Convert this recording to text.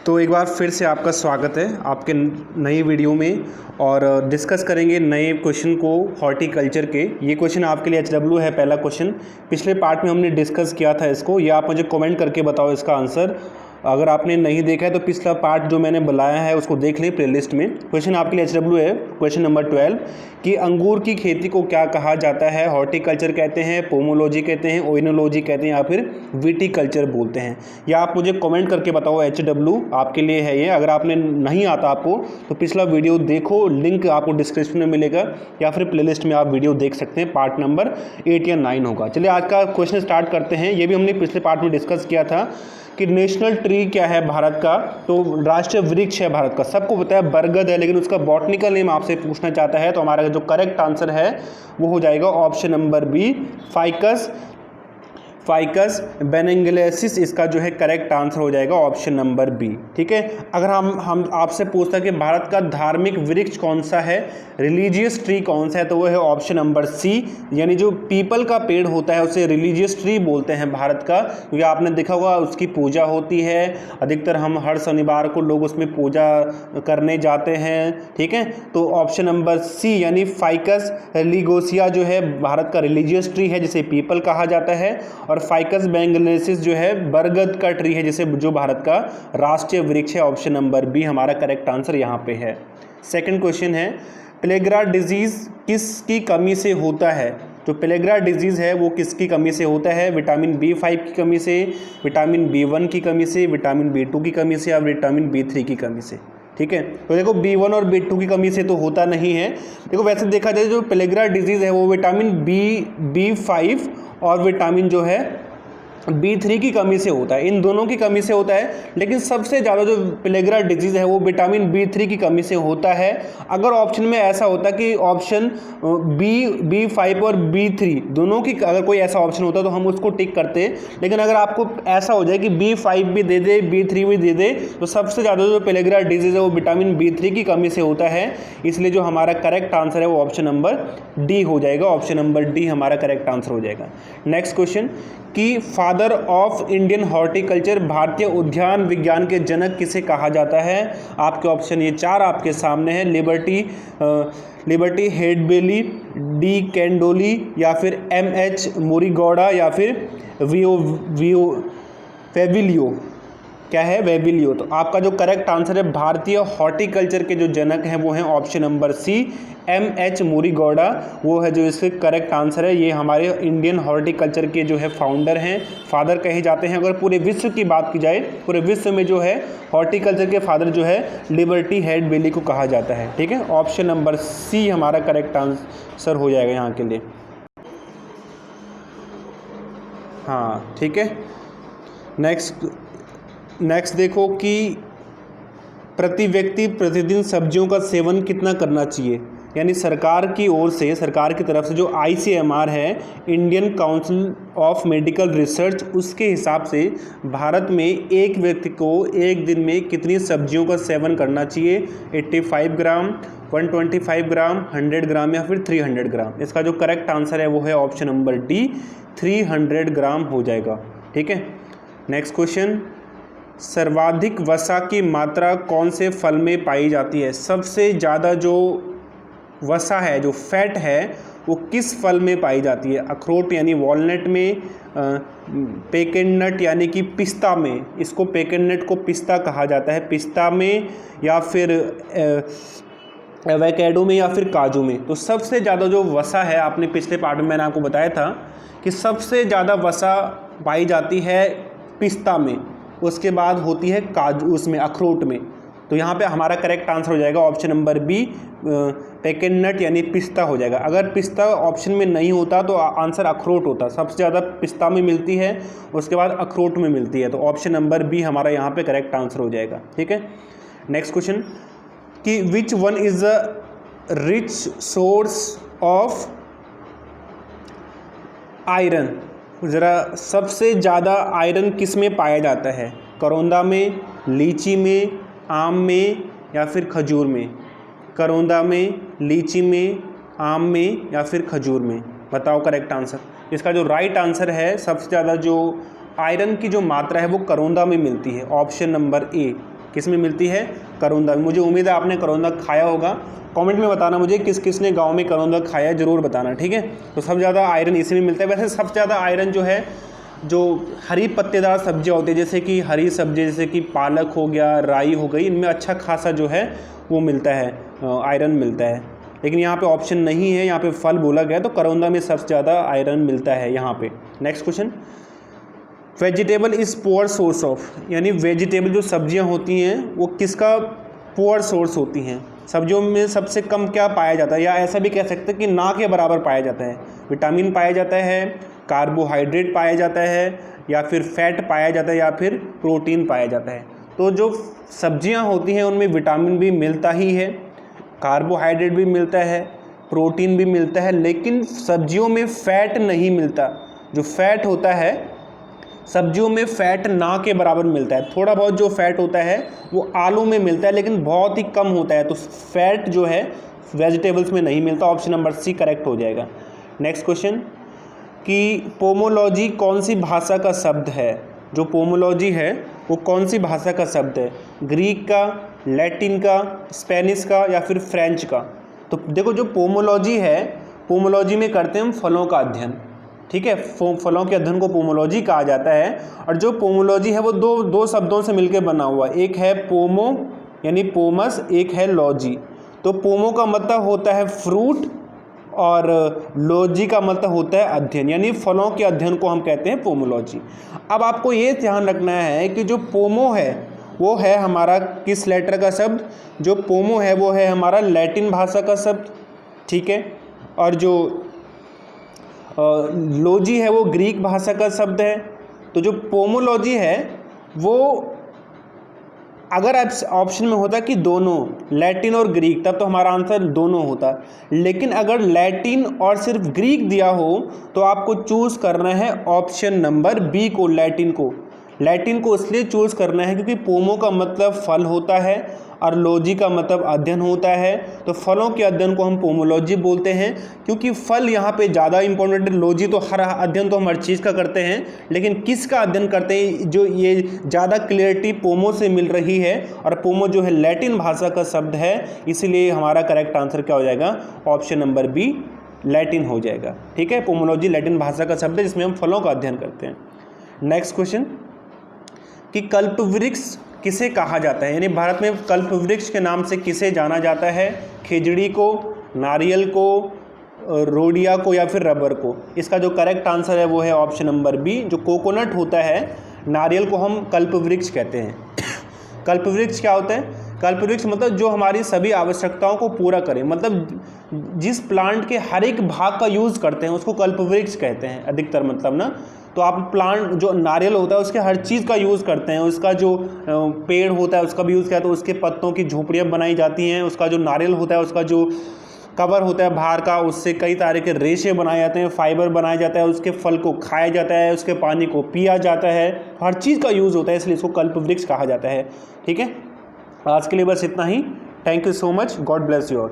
तो एक बार फिर से आपका स्वागत है आपके नई वीडियो में। और डिस्कस करेंगे नए क्वेश्चन को हॉर्टिकल्चर के। ये क्वेश्चन आपके लिए HW है, पहला क्वेश्चन। पिछले पार्ट में हमने डिस्कस किया था इसको, ये आप मुझे कमेंट करके बताओ इसका आंसर। अगर आपने नहीं देखा है तो पिछला पार्ट जो मैंने बुलाया है उसको देख लें प्लेलिस्ट में। क्वेश्चन आपके लिए HW है, क्वेश्चन नंबर 12 कि अंगूर की खेती को क्या कहा जाता है। हॉर्टिकल्चर कहते हैं, पोमोलॉजी कहते हैं, ओइनोलॉजी कहते हैं, या फिर विटीकल्चर बोलते हैं। या आप मुझे कमेंट करके बताओ। HW आपके लिए है ये। अगर आपने नहीं आता आपको तो पिछला वीडियो देखो, लिंक आपको डिस्क्रिप्शन में मिलेगा, या फिर प्लेलिस्ट में आप वीडियो देख सकते हैं। पार्ट नंबर 8 या 9 होगा। चलिए आज का क्वेश्चन स्टार्ट करते हैं। ये भी हमने पिछले पार्ट में डिस्कस किया था कि नेशनल ट्री क्या है भारत का। तो राष्ट्रीय वृक्ष है भारत का, सबको पता है बरगद है, लेकिन उसका बॉटनिकल नेम आपसे पूछना चाहता है। तो हमारा जो करेक्ट आंसर है वो हो जाएगा ऑप्शन नंबर बी, फाइकस बेनिंगलेसिस। इसका जो है करेक्ट आंसर हो जाएगा ऑप्शन नंबर बी। ठीक है। अगर हम आपसे पूछता कि भारत का धार्मिक वृक्ष कौन सा है, रिलीजियस ट्री कौन सा है, तो वो है ऑप्शन नंबर सी, यानी जो पीपल का पेड़ होता है उसे रिलीजियस ट्री बोलते हैं भारत का। क्योंकि आपने देखा होगा उसकी पूजा होती है, अधिकतर हम हर शनिवार को लोग उसमें पूजा करने जाते हैं। ठीक है। तो ऑप्शन नंबर सी यानी फाइकस रिलीगोसिया जो है भारत का रिलीजियस ट्री है जिसे पीपल कहा जाता है, और फाइकस बेंगलेसिस जो है बरगद का ट्री है जिसे जो भारत का राष्ट्रीय वृक्ष है। ऑप्शन नंबर बी हमारा करेक्ट आंसर यहाँ पे है। सेकंड क्वेश्चन है, प्लेग्रा डिजीज किसकी कमी से होता है। जो प्लेग्रा डिजीज़ है वो किसकी कमी से होता है। विटामिन B5 की कमी से, विटामिन B1 की कमी से, विटामिन B2 की कमी से, या विटामिन B3 की कमी से। ठीक है। तो देखो B1 और B2 की कमी से तो होता नहीं है। देखो वैसे देखा जाए जो प्लेग्रा डिजीज़ है वो विटामिन B5 और विटामिन जो है B3 की कमी से होता है, इन दोनों की कमी से होता है। लेकिन सबसे ज़्यादा जो प्लेग्रा डिजीज़ है वो विटामिन B3 की कमी से होता है। अगर ऑप्शन में ऐसा होता कि ऑप्शन B5 और B3 दोनों की, अगर कोई ऐसा ऑप्शन होता तो हम उसको टिक करते। लेकिन अगर आपको ऐसा हो जाए कि B5 भी दे दे, B3 भी दे दे, तो सबसे ज़्यादा जो प्लेग्रा डिजीज़ है वो विटामिन B3 की कमी से होता है। इसलिए जो हमारा करेक्ट आंसर है वो ऑप्शन नंबर डी हो जाएगा। ऑप्शन नंबर डी हमारा करेक्ट आंसर हो जाएगा। नेक्स्ट क्वेश्चन कि फादर ऑफ इंडियन हॉर्टिकल्चर, भारतीय उद्यान विज्ञान के जनक किसे कहा जाता है। आपके ऑप्शन ये 4 आपके सामने हैं। लिबर्टी हेडबेली, डी कैंडोली, या फिर MH मोरिगौडा, या फिर वेविलियो। क्या है, वेविलियो। तो आपका जो करेक्ट आंसर है भारतीय हॉर्टिकल्चर के जो जनक हैं वो हैं ऑप्शन नंबर सी, MH मोरिगौडा। वो है जो इसके करेक्ट आंसर है। ये हमारे इंडियन हॉर्टिकल्चर के जो है फाउंडर हैं, फादर कहे जाते हैं। अगर पूरे विश्व की बात की जाए, पूरे विश्व में जो है हॉर्टिकल्चर के फादर जो है लिबर्टी हेडबेली को कहा जाता है। ठीक है। ऑप्शन नंबर सी हमारा करेक्ट आंसर हो जाएगा यहाँ के लिए। हाँ ठीक है। नेक्स्ट देखो कि प्रति व्यक्ति प्रतिदिन सब्जियों का सेवन कितना करना चाहिए। यानी सरकार की ओर से, सरकार की तरफ से जो ICMR है, Indian council of medical research, उसके हिसाब से भारत में एक व्यक्ति को एक दिन में कितनी सब्जियों का सेवन करना चाहिए। 85 ग्राम, 125 ग्राम, 100 ग्राम, या फिर 300 ग्राम। इसका जो करेक्ट आंसर है वो है ऑप्शन नंबर डी, 300 ग्राम हो जाएगा। ठीक है। नेक्स्ट क्वेश्चन, सर्वाधिक वसा की मात्रा कौन से फल में पाई जाती है। सबसे ज़्यादा जो वसा है, जो फैट है, वो किस फल में पाई जाती है। अखरोट यानी वॉलनट में, पेकेन नट यानी कि पिस्ता में, इसको पेकेन नट को पिस्ता कहा जाता है, पिस्ता में, या फिर एवोकाडो में, या फिर काजू में। तो सबसे ज़्यादा जो वसा है, आपने पिछले पार्ट में मैंने आपको बताया था कि सबसे ज़्यादा वसा पाई जाती है पिस्ता में, उसके बाद होती है काजू, उसमें अखरोट में। तो यहाँ पे हमारा करेक्ट आंसर हो जाएगा ऑप्शन नंबर बी, पेकेन नट यानी पिस्ता हो जाएगा। अगर पिस्ता ऑप्शन में नहीं होता तो आंसर अखरोट होता। सबसे ज़्यादा पिस्ता में मिलती है, उसके बाद अखरोट में मिलती है। तो ऑप्शन नंबर बी हमारा यहाँ पे करेक्ट आंसर हो जाएगा। ठीक है। नेक्स्ट क्वेश्चन कि which one is a rich source of iron. ज़रा सबसे ज़्यादा आयरन किस में पाया जाता है। करौंदा में, लीची में, आम में, या फिर खजूर में। करौंदा में, लीची में, आम में, या फिर खजूर में। बताओ करेक्ट आंसर। इसका जो राइट आंसर है, सबसे ज़्यादा जो आयरन की जो मात्रा है वो करौंदा में मिलती है। ऑप्शन नंबर ए, किस में मिलती है? करौंदा। मुझे उम्मीद है आपने करौंदा खाया होगा। कमेंट में बताना मुझे किस किस ने गांव में करौंदा खाया है, ज़रूर बताना, ठीक है। तो सबसे ज़्यादा आयरन इसी में मिलता है। वैसे सबसे ज़्यादा आयरन जो है, जो हरी पत्तेदार सब्जियां होती है, जैसे कि हरी सब्जी जैसे कि पालक हो गया, राई हो गई, इनमें अच्छा खासा जो है वो मिलता है, आयरन मिलता है। लेकिन यहाँ पे ऑप्शन नहीं है, यहाँ पे फल बोला गया, तो करौंदा में सबसे ज़्यादा आयरन मिलता है यहाँ पे। Next question, vegetable is poor source of, यानी वेजिटेबल जो सब्जियाँ होती हैं वो किसका पुअर सोर्स होती हैं? सब्जियों में सबसे कम क्या पाया जाता है, या ऐसा भी कह सकते हैं कि ना के बराबर पाया जाता है? विटामिन पाया जाता है, कार्बोहाइड्रेट पाया जाता है, या फिर फैट पाया जाता है, या फिर प्रोटीन पाया जाता है? तो जो सब्जियां होती हैं उनमें विटामिन भी मिलता ही है, कार्बोहाइड्रेट भी मिलता है, प्रोटीन भी मिलता है, लेकिन सब्जियों में फ़ैट नहीं मिलता। जो फैट होता है सब्जियों में फ़ैट ना के बराबर मिलता है। थोड़ा बहुत जो फैट होता है वो आलू में मिलता है, लेकिन बहुत ही कम होता है। तो फैट जो है वेजिटेबल्स में नहीं मिलता। ऑप्शन नंबर सी करेक्ट हो जाएगा। नेक्स्ट क्वेश्चन, कि पोमोलॉजी कौन सी भाषा का शब्द है? जो पोमोलॉजी है वो कौन सी भाषा का शब्द है? ग्रीक का, लैटिन का, स्पेनिश का, या फिर फ्रेंच का? तो देखो, जो पोमोलॉजी है, पोमोलॉजी में करते हैं हम फलों का अध्ययन, ठीक है। फलों के अध्ययन को पोमोलॉजी कहा जाता है। और जो पोमोलॉजी है वो दो शब्दों से मिलकर बना हुआ, एक है पोमो यानी पोमस, एक है लॉजी। तो पोमो का मतलब होता है फ्रूट और लॉजी का मतलब होता है अध्ययन, यानी फलों के अध्ययन को हम कहते हैं पोमोलॉजी। अब आपको ये ध्यान रखना है कि जो पोमो है वो है हमारा किस लेटर का शब्द? जो पोमो है वो है हमारा लैटिन भाषा का शब्द, ठीक है। और जो लॉजी है वो ग्रीक भाषा का शब्द है। तो जो पोमोलॉजी है वो, अगर ऑप्शन में होता कि दोनों लैटिन और ग्रीक, तब तो हमारा आंसर दोनों होता। लेकिन अगर लैटिन और सिर्फ ग्रीक दिया हो तो आपको चूज़ करना है ऑप्शन नंबर बी को, लैटिन को। लैटिन को इसलिए चूज़ करना है क्योंकि पोमो का मतलब फल होता है और लॉजी का मतलब अध्ययन होता है। तो फलों के अध्ययन को हम पोमोलॉजी बोलते हैं, क्योंकि फल यहाँ पे ज़्यादा इंपॉर्टेंट है। लॉजी तो हर अध्ययन तो हम हर चीज़ का करते हैं, लेकिन किसका अध्ययन करते हैं, जो ये ज़्यादा क्लियरिटी पोमो से मिल रही है। और पोमो जो है लैटिन भाषा का शब्द है, इसीलिए हमारा करेक्ट आंसर क्या हो जाएगा? ऑप्शन नंबर बी लैटिन हो जाएगा, ठीक है। पोमोलॉजी लैटिन भाषा का शब्द है जिसमें हम फलों का अध्ययन करते हैं। नेक्स्ट क्वेश्चन, कि कल्पवृक्ष किसे कहा जाता है? यानी भारत में कल्पवृक्ष के नाम से किसे जाना जाता है? खिजड़ी को, नारियल को, रोडिया को, या फिर रबर को? इसका जो करेक्ट आंसर है वो है ऑप्शन नंबर बी। जो कोकोनट होता है, नारियल को हम कल्पवृक्ष कहते हैं। कल्पवृक्ष क्या होता है? कल्पवृक्ष मतलब जो हमारी सभी आवश्यकताओं को पूरा करे, मतलब जिस प्लांट के हर एक भाग का यूज़ करते हैं उसको कल्पवृक्ष कहते हैं अधिकतर, मतलब ना। तो आप प्लांट जो नारियल होता है उसके हर चीज़ का यूज़ करते हैं, उसका जो पेड़ होता है उसका भी यूज़ किया, तो उसके पत्तों की झोपड़ियाँ बनाई जाती हैं, उसका जो नारियल होता है उसका जो कवर होता है बाहर का, उससे कई तरह के रेशे बनाए जाते हैं, फाइबर बनाया जाता है, उसके फल को खाया जाता है, उसके पानी को पिया जाता है, हर चीज़ का यूज़ होता है, इसलिए इसको कल्पवृक्ष कहा जाता है, ठीक है। आज के लिए बस इतना ही। Thank you so much. God bless you all.